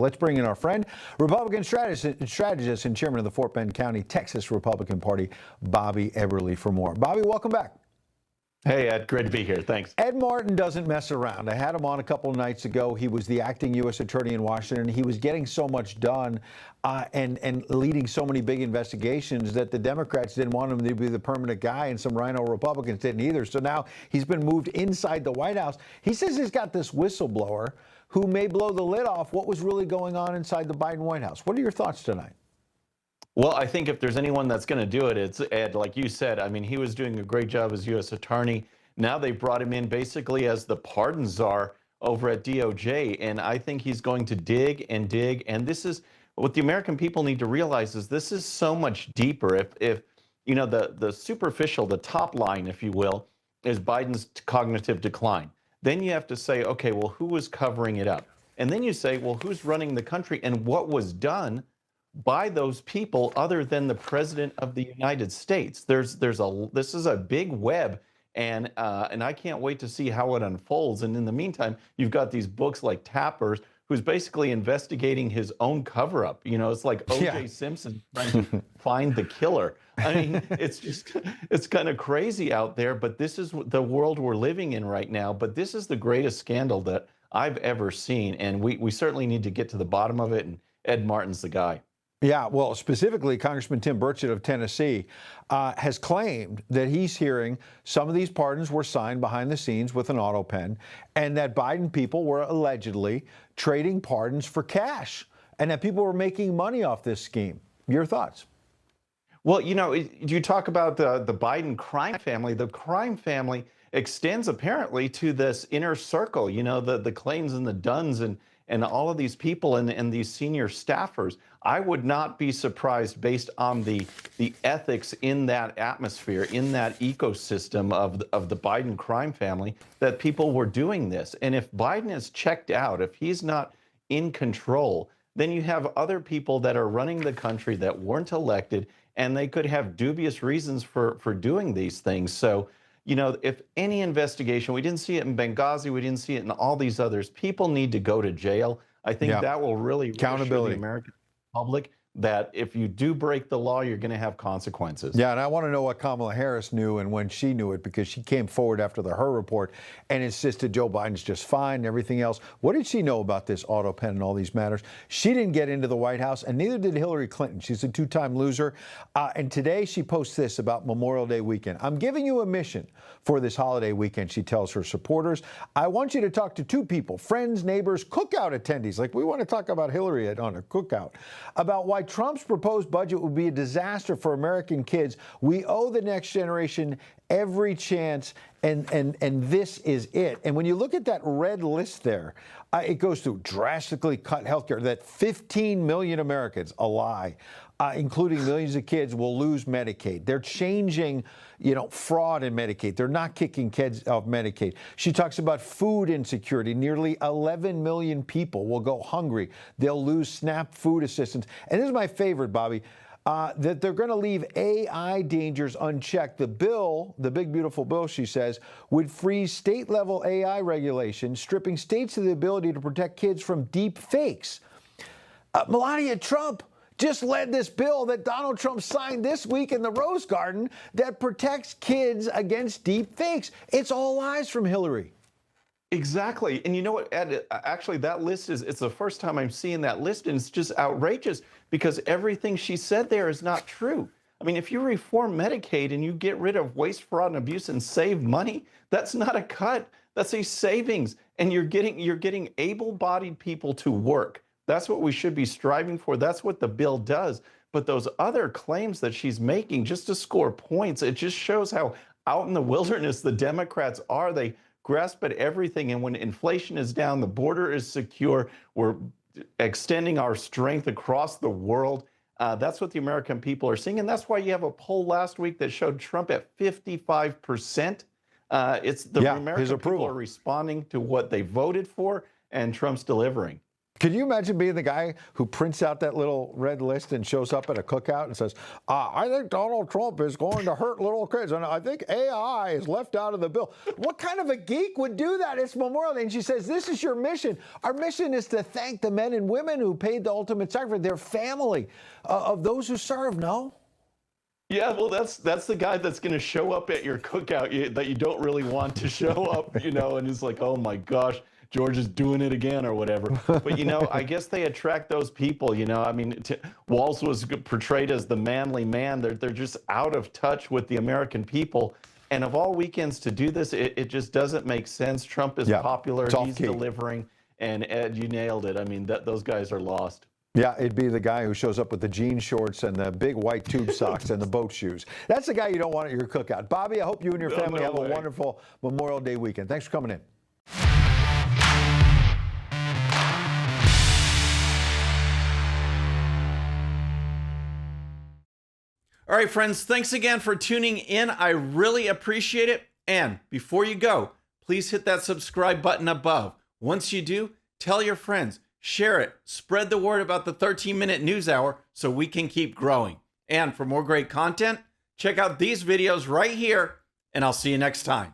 Let's bring in our friend, Republican strategist and chairman of the Fort Bend County, Texas Republican Party, Bobby Eberle, for more. Bobby, welcome back. Hey, Ed, great to be here. Thanks. Ed Martin doesn't mess around. I had him on a couple of nights ago. He was the acting U.S. attorney in Washington. He was getting so much done and leading so many big investigations that the Democrats didn't want him to be the permanent guy, and some rhino Republicans didn't either. So now he's been moved inside the White House. He says he's got this whistleblower who may blow the lid off what was really going on inside the Biden White House. What are your thoughts tonight? Well, I think if there's anyone that's going to do it, it's Ed. Like you said, I mean, he was doing a great job as U.S. attorney. Now they brought him in basically as the pardon czar over at DOJ, and I think he's going to dig and dig. And this is what the American people need to realize, is this is so much deeper. If you know, the superficial, the top line, if you will, is Biden's cognitive decline. Then you have to say, okay, well, who was covering it up? And then you say, well, who's running the country and what was done by those people other than the president of the United States? This is a big web, and I can't wait to see how it unfolds. And in the meantime, you've got these books like Tappers, who's basically investigating his own cover-up. You know, it's like O.J. Simpson trying to find the killer. I mean, it's kind of crazy out there, but this is the world we're living in right now. But this is the greatest scandal that I've ever seen, and we certainly need to get to the bottom of it, and Ed Martin's the guy. Yeah, well, specifically, Congressman Tim Burchett of Tennessee has claimed that he's hearing some of these pardons were signed behind the scenes with an auto pen, and that Biden people were allegedly trading pardons for cash, and that people were making money off this scheme. Your thoughts? Well, you know, you talk about the Biden crime family. The crime family extends apparently to this inner circle, you know, the Clains and the Dunns and all of these people and these senior staffers. I would not be surprised, based on the ethics in that atmosphere, in that ecosystem of the Biden crime family, that people were doing this. And if Biden is checked out, if he's not in control, then you have other people that are running the country that weren't elected, and they could have dubious reasons for doing these things. So, you know, if any investigation, we didn't see it in Benghazi, we didn't see it in all these others, people need to go to jail. I think that will really reassure the American public that if you do break the law, you're going to have consequences. Yeah, and I want to know what Kla Harris knew and when she knew it, because she came forward after her report and insisted Joe Biden's just fine and everything else. What did she know about this auto pen and all these matters? She didn't get into the White House, and neither did Hillary Clinton. She's a two-time loser. And today she posts this about Memorial Day weekend. I'm giving you a mission for this holiday weekend, she tells her supporters. I want you to talk to two people, friends, neighbors, cookout attendees. Like, we want to talk about Hillary on a cookout, about why Trump's proposed budget would be a disaster for American kids. We owe the next generation every chance, and this is it. And when you look at that red list there, it goes through drastically cut health care, that 15 million Americans, a lie, including millions of kids, will lose Medicaid. They're changing, you know, fraud in Medicaid. They're not kicking kids off Medicaid. She talks about food insecurity. Nearly 11 million people will go hungry. They'll lose SNAP food assistance. And this is my favorite, Bobby, that they're going to leave AI dangers unchecked. The bill, the big, beautiful bill, she says, would freeze state-level AI regulation, stripping states of the ability to protect kids from deep fakes. Melania Trump just led this bill that Donald Trump signed this week in the Rose Garden that protects kids against deep fakes. It's all lies from Hillary. Exactly. And you know what, Ed, actually that list it's the first time I'm seeing that list, and it's just outrageous because everything she said there is not true. I mean, if you reform Medicaid and you get rid of waste, fraud, and abuse and save money, that's not a cut. That's a savings. And you're getting able-bodied people to work. That's what we should be striving for. That's what the bill does. But those other claims that she's making just to score points, it just shows how out in the wilderness the Democrats are. They grasp at everything. And when inflation is down, the border is secure, we're extending our strength across the world. That's what the American people are seeing. And that's why you have a poll last week that showed Trump at 55%. It's the American people are responding to what they voted for, and Trump's delivering. Could you imagine being the guy who prints out that little red list and shows up at a cookout and says, I think Donald Trump is going to hurt little kids, and I think AI is left out of the bill. What kind of a geek would do that? It's Memorial Day. And she says, this is your mission. Our mission is to thank the men and women who paid the ultimate sacrifice, their family of those who serve, no? Yeah, well, that's the guy that's going to show up at your cookout that you don't really want to show up, and he's like, oh my gosh, George is doing it again or whatever. But, I guess they attract those people, I mean, Walz was portrayed as the manly man. They're just out of touch with the American people. And of all weekends to do this, it just doesn't make sense. Trump is popular. He's delivering. And Ed, you nailed it. I mean, those guys are lost. Yeah, it'd be the guy who shows up with the jean shorts and the big white tube socks and the boat shoes. That's the guy you don't want at your cookout. Bobby, I hope you and your family have a wonderful Memorial Day weekend. Thanks for coming in. All right, friends, thanks again for tuning in. I really appreciate it. And before you go, please hit that subscribe button above. Once you do, tell your friends, share it, spread the word about the 13-minute news hour so we can keep growing. And for more great content, check out these videos right here, and I'll see you next time.